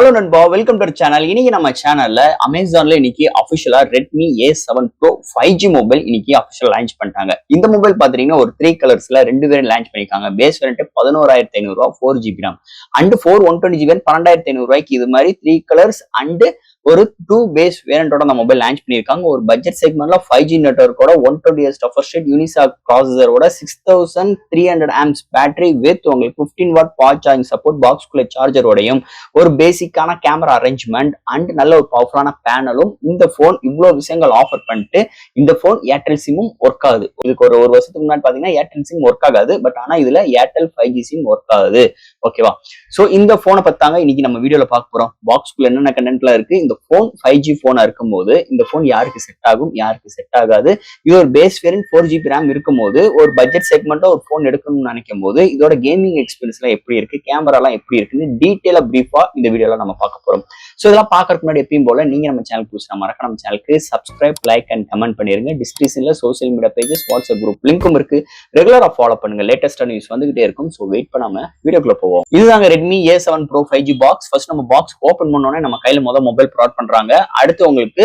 Hello நண்பா, welcome to channel. இன்னைக்கு நம்ம சேனல்ல அமேசான்ல இன்னைக்கு அபிஷியலா Redmi A7 Pro 5G mobile இன்னைக்கு அபிஷியல் லான்ச் பண்ணிட்டாங்க. இந்த மொபைல் பாத்தீங்கன்னா ஒரு 3 கலர்ஸ்ல 2 வேரியன்ட் லான்ச் பண்ணிருக்காங்க. பேஸ் வேரியன்ட் 11,500 ரூபாய் 4GB RAM அண்ட் 128GB 12,500 ரூபாய்க்கு இது மாதிரி 3 கலர்ஸ் அண்ட் ஒரு 2 பேஸ் வேரியண்டோட அந்த மொபைல் லான்ச் பண்ணிருக்காங்க. ஒரு பட்ஜெட் செக்மெண்ட்ல 5G நெட்வொர்க்கோட 120Hz டஃபர் யூனிசாக் ப்ராசஸரோட 6300 amps பேட்டரி வித் உங்களுக்கு 15 வாட் ஃபாஸ்ட் சார்ஜிங் சப்போர்ட், பாக்ஸ்குள்ள சார்ஜரோடையும் ஒரு பேசிக்கான கேமரா அரேஞ்ச்மெண்ட் அண்ட் நல்ல ஒரு பவர்ஃபுல்லான பேனலும் இந்த போன் இவ்வளவு விஷயங்கள் ஆஃபர் பண்ணிட்டு இந்த போன் ஏர்டெல் சிம்மும் ஒர்க் ஆகுது. இதுக்கு ஒரு வருஷத்துக்கு முன்னாடி பாத்தீங்கன்னா ஏர்டெல் சிம் ஒர்க் ஆகாது, பட் ஆனா இதுல ஏர்டெல் 5G சிம் ஒர்க் ஆகுது. ஓகேவா? சோ இந்த போனை பத்தாங்க இன்னைக்கு நம்ம வீடியோல பார்க்க போறோம். பாக்ஸ்குள்ள என்னென்ன கண்டென்ட்லாம் இருக்கு, இந்த போன் 5G போனா இருக்கும்போது இந்த போன் யாருக்கு செட் ஆகும், யாருக்கு செட் ஆகாது, இது ஒரு பேஸ் வேரியன்ட் 4GB RAM இருக்கும்போது ஒரு பட்ஜெட் செக்மெண்ட்டா ஒரு போன் எடுக்கணும்னு நினைக்கும் போது இதோட கேமிங் எக்ஸ்பீரியன்ஸ் எல்லாம் எப்படி இருக்கு, கேமரா எல்லாம் எப்படி இருக்குன்னு டீடைலா பிரீஃபா இந்த வீடியோல நம்ம பார்க்க போறோம். சோ இதெல்லாம் பார்க்கறதுக்கு முன்னாடி எப்பயும் போல நீங்க நம்ம சேனல் புதுசா மறக்காம நம்ம சேனலுக்கு சப்ஸ்கிரைப், லைக் அண்ட் கமெண்ட் பண்ணிருங்க. டிஸ்கிரிப்ஷன்ல social media pages, WhatsApp group லிங்கும் இருக்கு. ரெகுலரா ஃபாலோ பண்ணுங்க. லேட்டஸ்டா நியூஸ் வந்துகிட்டே இருக்கும். சோ வெயிட் பண்ணாம வீடியோக்குள்ள போவோம். இதுதாங்க Redmi A7 Pro 5G box. First நம்ம பாக்ஸ் ஓபன் பண்ணோனே நம்ம கையில மொபைல் ப்ரொவைட் பண்றாங்க. அடுத்து உங்களுக்கு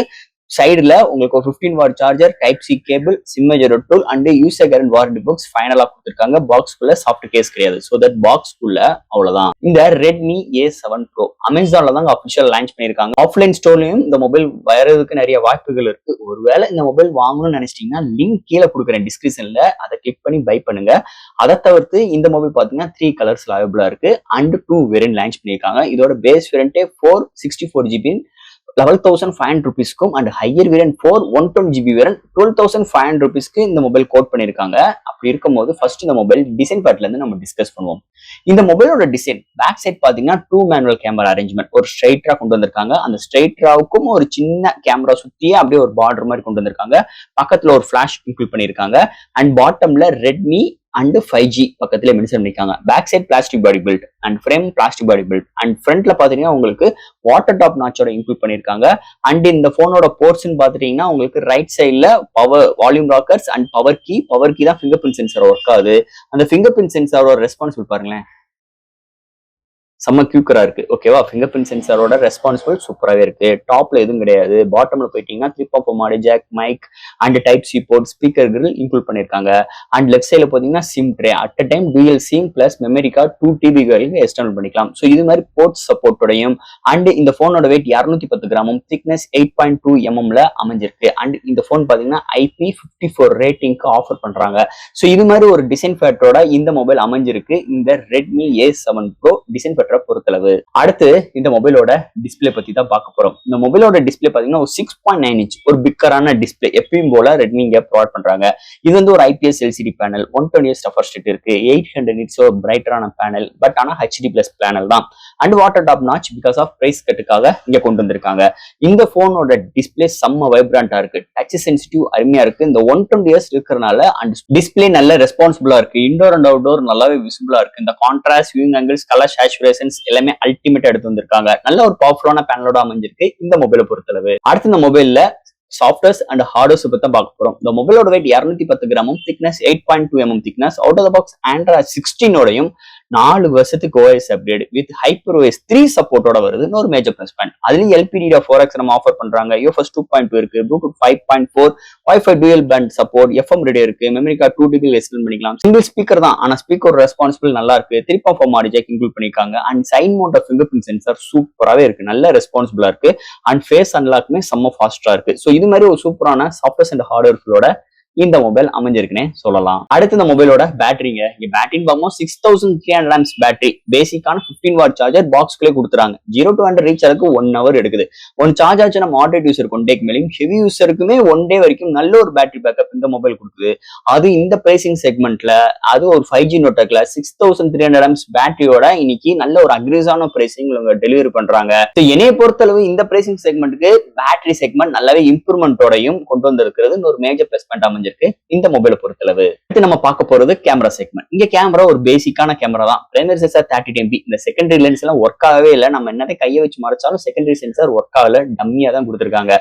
சைடுல உங்களுக்கு ஒரு 15 watt charger, type C cable, sim மேஜர் tool and user guarantee warranty box ஃபைனலா கொடுத்திருக்காங்க. பாக்ஸ்க்குள்ள சாஃப்ட் கேஸ் கிடையாது. சோ தட் பாக்ஸ்க்குள்ள அவ்வளவுதான். இந்த Redmi A7 Pro அமேசான்ல தாங்க அபிஷியல் லான்ச் பண்ணிருக்காங்க. ஆஃப்லைன் ஸ்டோர்லயும் இந்த மொபைல் வரதுக்கு நிறைய வாய்ப்புகள் இருக்கு. ஒருவேளை இந்த மொபைல் வாங்கணும்னு நினைச்சிட்டீங்கன்னா லிங்க் கீழே கொடுக்குறேன் டிஸ்கிரிப்ஷன்ல, அதை கிளிக் பண்ணி பை பண்ணுங்க. அதை தவிர்த்து இந்த மொபைல் பாத்தீங்கன்னா 3 கலர்ஸ் அவைலபிளா இருக்கு அண்ட் 2 வேரியன்ட் லான்ச் பண்ணிருக்காங்க. இதோட பேஸ் வேரியன்டே 464GB 11,500 rupeesக்கும் and higher variant 120GB variant 12,500 rupeesக்கு இந்த மொபைல் கோட் பண்ணிருக்காங்க. அப்படி இருக்கும்போது ஃபர்ஸ்ட் இந்த மொபைல் டிசைன் பார்ட்ல இருந்து நம்ம டிஸ்கஸ் பண்ணுவோம். இந்த மொபைலோட டிசைன் பேக் சைட் பாத்தீங்கன்னா 2 மேனுவல் கேமரா அரேஞ்ச்மெண்ட், ஒரு ஸ்ட்ரைட்ரா கொண்டு வந்திருக்காங்க. அந்த ஸ்ட்ரைட்ராவுக்கும் ஒரு சின்ன கேமரா சுத்தியே அப்படியே ஒரு பார்டர் மாதிரி கொண்டு வந்திருக்காங்க. பக்கத்துல ஒரு ஃபிளாஷ் இன்க்ளூட் பண்ணிருக்காங்க அண்ட் பாட்டம்ல Redmi அண்ட் 5G பக்கத்துல மென்ஷன் பண்ணிருக்காங்க. Back side plastic body build and frame plastic body build and ஃப்ரண்ட்ல பாத்தீங்கன்னா உங்களுக்கு வாட்டர் டாப் நாச்சோட இன்க்ளூட் பண்ணிருக்காங்க. அண்ட் இந்த போனோட போர்ட்ஸ்ன்னு பாத்துட்டீங்கன்னா உங்களுக்கு ரைட் சைட்ல power volume rockers and power key தான் ஃபிங்கர் பிரிண்ட் சென்சார் ஒர்க் ஆகுது. அந்த ஃபிங்கர் பிரிண்ட் சென்சாரோட ரெஸ்பான்சிபிள் பாருங்களேன், செம்ம கியூக்கரா இருக்கு. ஓகேவா? ஃபிங்கர் பிரிண்ட் சென்சாரோட ரெஸ்பான்சிபிள் சூப்பராகவே இருக்கு. டாப்ல எதுவும் கிடையாது. பாட்டம்ல போயிட்டீங்கன்னா 3.4 மாடு jack, mic and type C port, speaker grill include பண்ணிருக்காங்க. அண்ட் லெஃப்ட் சைட்ல பாத்தீங்கன்னா sim tray, at a time dual sim plus memory card 2TB வரைக்கும் எக்ஸ்டர்னல் பண்ணிக்கலாம். ஸோ இது மாதிரி போர்ட் சப்போர்ட்டோடையும் அண்ட் இந்த போனோட வெயிட் 210 கிராமும், திக்னஸ் 8.2 mm அமைஞ்சிருக்கு. அண்ட் இந்த போன் பாத்தீங்கன்னா IP54 ரேட்டிங்க்கு ஆஃபர் பண்றாங்க. ஸோ இது மாதிரி ஒரு டிசைன் ஃபேக்டரோட இந்த மொபைல் அமைஞ்சிருக்கு இந்த Redmi A7 Pro design factor பொறுத்தளவு. அடுத்து இந்த மொபைலோட டிஸ்பிளே பத்தி தான் பார்க்க போறோம். இந்த மொபைலோட டிஸ்பிளே பாத்தீங்கன்னா ஒரு 6.9 inch ஒரு பிக்கரான டிஸ்பிளே எப்பயும் போல Redmi இங்க ப்ரொவைட் பண்றாங்க. இது வந்து ஒரு IPS LCD panel, 120Hz refresh rate இருக்கு, 800 nits ஒரு பிரைட்டரான பேனல், பட் ஆனா HD+ பேனல் தான். And water drop notch because of price கட்டுக்காக இங்க கொண்டு வந்திருக்காங்க. இந்த போனோட டிஸ்பிளே செம்ம வைப்ரண்டா இருக்கு, டச் சென்சிட்டிவ் அருமையா இருக்கு. இந்த 120Hz இருக்கிறனால அண்ட் டிஸ்பிளே நல்ல ரெஸ்பான்சிபிளா இருக்கு. இன்டோர் அண்ட் அவுட்டோர் நல்லாவே விசிபிளா இருக்கு. இந்த contrast, viewing angles, colour saturation எல்லாமே அல்டிமேட்டா எடுத்து வந்திருக்காங்க. நல்ல ஒரு பவர்ஃபுல்லான பேனலோட அமைஞ்சிருக்கு இந்த மொபைலை பொறுத்தளவு. அடுத்து இந்த மொபைல்ல சாஃப்ட்வேர்ஸ் அண்ட் ஹார்ட்வேர்ஸ் பத்தி பார்க்க போறோம். இந்த மொபைலோட வெயிட் 210 கிராமும், thickness 8.2 mm thickness, out of the box Android 16 ஓடையும் 4 வருஷத்துக்கு OS அப்டேட் வித் HyperOS 3 சப்போர்ட்டோட வருது. ஒரு மேஜர் பிளஸ் பாயிண்ட். அதுலயும் LPDDR4X நம்ம ஆஃபர் பண்றாங்க. UFS 2.2 இருக்கு, Bluetooth 5.4, Wi-Fi dual band support, FM radio இருக்கு, மெமரி கார்டு 2TB எக்ஸ்டெண்ட் பண்ணிக்கலாம். சிங்கிள் ஸ்பீக்கர் தான், ஆனா ஸ்பீக்கர் ரெஸ்பான்சிபிள் நல்லா இருக்கு. 3.4 மாடு ஜாக் இன்க்ளூட் பண்ணிருக்காங்க. And side mount finger print sensor சூப்பராகவே இருக்கு, நல்ல ரெஸ்பான்சிபிளா இருக்கு. அண்ட் ஃபேஸ் அன்லாக்குமே செம்ம ஃபாஸ்டா இருக்கு. ஸோ இது மாதிரி ஒரு சூப்பரான சாஃப்ட்வேர்ஸ் அண்ட் ஹார்ட்வேர்களோட இந்த மொபைல் அமைஞ்சிருக்குன்னே சொல்லலாம். அடுத்து இந்த மொபைலோட பேட்டரிங்க. இங்க பேட்டரின்னு பார்க்கும்போது 6300 amps பேட்டரி, பேசிக்கான 15 வாட் சார்ஜர் பாக்ஸ்க்குள்ளே கொடுத்துறாங்க. 0 to 100 ரீச் ஆகிறதுக்கு 1 hour எடுக்குது. ஒன் சார்ஜ் ஆச்சுன்னா மாடரேட் யூசருக்கு 1 டேக்கு மேலேயும், ஹெவி யூசருக்குமே 1 day வரைக்கும் நல்ல ஒரு பேட்டரி பேக்கப் இந்த மொபைல் கொடுக்குது. அது இந்த பிரைசிங் செக்மெண்ட்ல, அது ஒரு 5G நெட்வொர்க்ல 6300 amps பேட்டரியோட இன்னைக்கு நல்ல ஒரு அக்ரெசிவான பிரைசிங் டெலிவரி பண்றாங்க. என்னைய பொறுத்தளவு இந்த பிரைசிங் செக்மெண்ட்டுக்கு பேட்டரி செக்மெண்ட் நல்லாவே இம்ப்ரூவ்மெண்டோடையும் கொண்டு வந்திருக்கிறது ஒரு மேஜர் பிளஸ் பாயிண்ட் அமைஞ்சிருக்கு. அமைஞ்சிருக்கு இந்த மொபைலை பொறுத்தளவு. அடுத்து நம்ம பார்க்க போறது கேமரா செக்மெண்ட். இங்க கேமரா ஒரு பேசிக்கான கேமரா தான். Primary sensor 30 MP. இந்த செகண்டரி லென்ஸ் எல்லாம் ஒர்க் ஆகவே இல்லை. நம்ம என்னதான் கையை வச்சு மறைச்சாலும் செகண்டரி சென்சார் ஒர்க் ஆகல, டம்மியா தான் கொடுத்துருக்காங்க.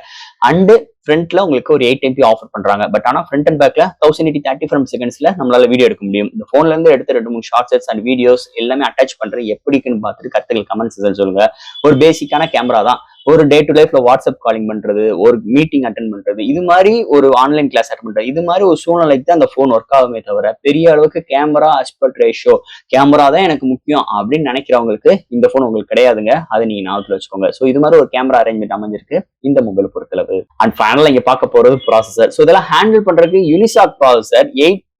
அண்ட் ஃப்ரண்ட்ல உங்களுக்கு ஒரு 8 MP ஆஃபர் பண்றாங்க. பட் ஆனா ஃப்ரண்ட் அண்ட் பேக்ல 1080 30 ஃப்ரேம் செகண்ட்ஸ்ல நம்மளால வீடியோ எடுக்க முடியும். இந்த போன்ல இருந்து எடுத்து 2-3 ஷார்ட்ஸ் அண்ட் வீடியோஸ் எல்லாமே அட்டாச் பண்றது எப்படி இருக்குன்னு பார்த்துட்டு கருத்துக்கள் கமெண்ட்ஸ் சொல்லுங்க. ஒரு பேசிக்கான கேமரா தான். ஒரு டே டு லைஃப்ல வாட்ஸ்அப் காலிங் பண்றது, ஒரு மீட்டிங் அட்டன் பண்றது, இது மாதிரி ஒரு ஆன்லைன் கிளாஸ் அட்டன் பண்றது, இது மாதிரி ஒரு சூழ்நிலைக்கு தான் அந்த போன் ஒர்க் ஆகுமே தவிர பெரிய அளவுக்கு கேமரா ஆஸ்பெக்ட் ரேஷியோ கேமரா தான் எனக்கு முக்கியம் அப்படின்னு நினைக்கிறவங்களுக்கு இந்த போன் உங்களுக்கு கிடையாதுங்க. அதை நீங்க ஞாபகத்துல வச்சுக்கோங்க. ஸோ இது மாதிரி ஒரு கேமரா அரேஞ்ச்மெண்ட் அமைஞ்சிருக்கு இந்த மொபைல் பொறுத்தளவு. அண்ட் ஃபைனலா இங்க பார்க்க போறது ப்ராசஸர். ஸோ இதெல்லாம் ஹேண்டில் பண்றதுக்கு யூனிசாக் ப்ராசஸர்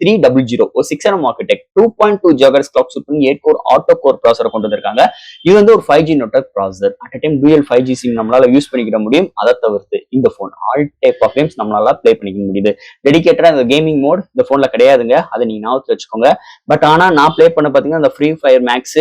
8300 ஒரு 6 nm architect 2.2 GHz clock super 8 core octa core processor கொண்டு வந்திருக்காங்க. இது வந்து ஒரு 5G network processor. At time dual 5G sim நம்மளால யூஸ் பண்ணிக்கிற முடியும். அதை தவிர்த்து இந்த phone all type of games நம்மளால பிளே பண்ணிக்க முடியுது. டெடிகேட்டடா இந்த கேமிங் மோட் இந்த போன்ல கிடையாதுங்க. அதை நீங்க ஞாபகத்துல வச்சுக்கோங்க. பட் ஆனா நான் பிளே பண்ண பாத்தீங்கன்னா இந்த ஃப்ரீ ஃபயர் மேக்ஸ்,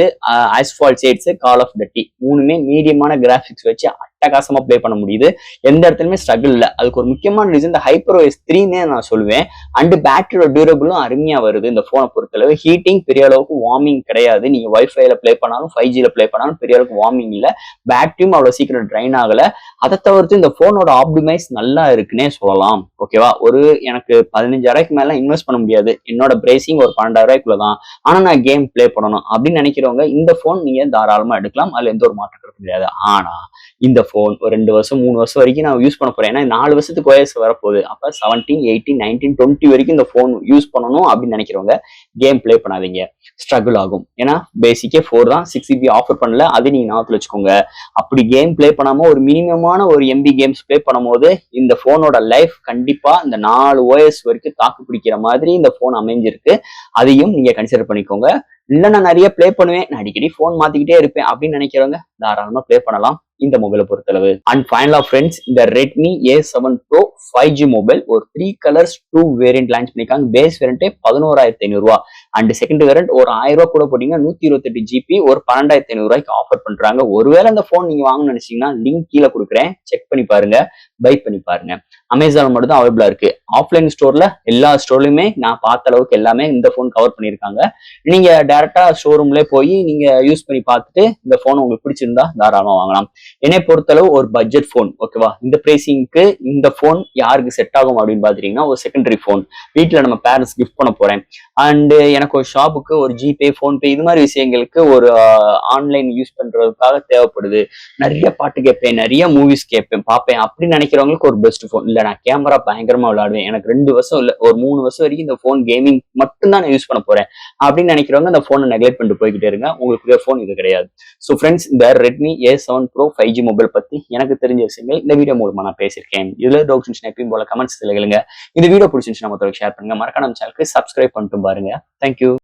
ஆஸ்பால்ட் சைட்ஸ், கால் ஆஃப் டட்டி மூணுமே மீடியமான கிராபிக்ஸ் வச்சு அட்டகாசமா பிளே பண்ண முடியுது. எந்த இடத்துலயுமே ஸ்ட்ரகிள் இல்லை. அதுக்கு ஒரு முக்கியமான ரீசன் இந்த HyperOS 3 நான் சொல்லுவேன். அண்ட் பேட்டரியோட டியூரபிளும் அருமையா வருது இந்த போனை பொறுத்தளவு. ஹீட்டிங் பெரிய அளவுக்கு வார்மிங் கிடையாது. நீங்க வைஃபைல பிளே பண்ணாலும் 5Gல பிளே பண்ணாலும் பெரிய அளவுக்கு வார்மிங் இல்லை. பேட்டரியும் அவ்வளவு சீக்கிரம் ட்ரைன் ஆகல. அதை தவிர்த்து இந்த போனோட ஆப்டிமைஸ் நல்லா இருக்குன்னே சொல்லலாம். ஓகேவா, ஒரு எனக்கு 15,000 மேல இன்வெஸ்ட் பண்ண முடியாது. என்னோட பிரைசிங் ஒரு 12,000 ஆனா நான் கேம் பிளே பண்ணணும் அப்படின்னு நினைக்கிறவங்க இந்த போன் நீங்க தாராளமா எடுக்கலாம். அதுல எந்த ஒரு மாற்றம் கிடையாது. ஆனா இந்த போன் ஒரு 2 வருஷம் 3 வருஷம் வரைக்கும் நான் யூஸ் பண்ண போறேன். ஏன்னா 4 வருஷத்துக்கு OS வரப்போகுது. அப்ப 17, 18, 19, 20 வரைக்கும் இந்த போன் யூஸ் பண்ணணும் அப்படின்னு நினைக்கிறவங்க கேம் பிளே பண்ணாதீங்க. ஸ்ட்ரகிள் ஆகும். ஏன்னா பேசிக்கே 4 தான், 6GB ஆஃபர் பண்ணல. அது நீங்க ஞாபகத்துல வச்சுக்கோங்க. அப்படி கேம் பிளே பண்ணாம ஒரு மினிமமான ஒரு MB கேம்ஸ் பிளே பண்ணும் போது இந்த போனோட லைஃப் கண்டிப்பா இந்த 4 OS வரைக்கும் தாக்கு பிடிக்கிற மாதிரி இந்த போன் அமைஞ்சிருக்கு. அதையும் நீங்க கன்சிடர் பண்ணிக்கோங்க. இல்ல நான் நிறைய பிளே பண்ணுவேன், நான் அடிக்கடி போன் மாத்திக்கிட்டே இருப்பேன் அப்படின்னு நினைக்கிறவங்க தாராளமா பிளே பண்ணலாம் இந்த மொபைலை பொறுத்தளவு. அண்ட் ஃபைனலா ஃப்ரெண்ட்ஸ், இந்த Redmi A7 Pro 5G mobile ஒரு 3 கலர்ஸ் 2 வேரியன்ட் லான்ச் பண்ணிருக்காங்க. பேஸ் வேரியன்டே 11,500 அண்ட் செகண்ட் வேரியன்ட் ஒரு 1000 கூட போட்டீங்கன்னா 128 GB ஒரு 12,500 ஆஃபர் பண்றாங்க. ஒருவேளை அந்த போன் நீங்க வாங்கணும்னு நினைச்சீங்கன்னா லிங்க் கீழே கொடுக்குறேன், செக் பண்ணி பாருங்க, பை பண்ணி பாருங்க. அமேசான் மட்டும் தான் அவைலபிளா இருக்கு. ஆஃப்லைன் ஸ்டோர்ல எல்லா ஸ்டோர்லயுமே நான் பார்த்த அளவுக்கு எல்லாமே இந்த போன் கவர் பண்ணிருக்காங்க. நீங்க டைரக்டா ஷோரூம்ல போய் நீங்க யூஸ் பண்ணி பார்த்துட்டு இந்த போன் உங்களுக்கு பிடிச்சிருந்தா தாராளமா வாங்கலாம். என்னை பொறுத்தளவு ஒரு பட்ஜெட் போன், ஓகேவா, இந்த பிரைசிங்க்கு இந்த போன் யாருக்கு செட் ஆகும் அப்படின்னு பாத்தீங்கன்னா ஒரு செகண்டரி போன், வீட்டுல நம்ம பேரண்ட்ஸ் கிஃப்ட் பண்ண போறேன், அண்ட் எனக்கு ஒரு ஷாப்புக்கு ஒரு ஜிபே போன்பே இது மாதிரி விஷயங்களுக்கு ஒரு ஆன்லைன் யூஸ் பண்றதுக்காக தேவைப்படுது. நிறைய பாட்டு கேட்பேன், நிறைய மூவிஸ் கேட்பேன், பார்ப்பேன் அப்படின்னு நினைக்கிறவங்களுக்கு ஒரு பெஸ்ட் போன். இல்ல நான் கேமரா பயங்கரமா விளையாடுவேன், எனக்கு 2 வருஷம் இல்ல ஒரு 3 வருஷம் வரைக்கும் இந்த போன் கேமிங் மட்டும் தான் நான் யூஸ் பண்ண போறேன் அப்படின்னு நினைக்கிறவங்க அந்த போனை நெக்லெக்ட் பண்ணிட்டு போய்கிட்டே இருங்க. உங்களுக்கு போன் இது கிடையாது. ஸோ ஃப்ரெண்ட்ஸ், இந்த Redmi A7 Pro 5G mobile பத்தி எனக்கு தெரிஞ்ச விஷயங்கள் இந்த வீடியோ மூலமா நான் பேசியிருக்கேன். இதுல டவுட்ஸ் இருந்துச்சுன்னா எப்பயும் போல கமெண்ட்ஸ் கேளுங்க. இந்த வீடியோ பிடிச்சிருந்துச்சுன்னா மற்றவங்களுக்கு ஷேர் பண்ணுங்க. மறக்காம நம்ம சேனலுக்கு சப்ஸ்கிரைப் பண்ணிட்டு பாருங்க. தேங்க்யூ.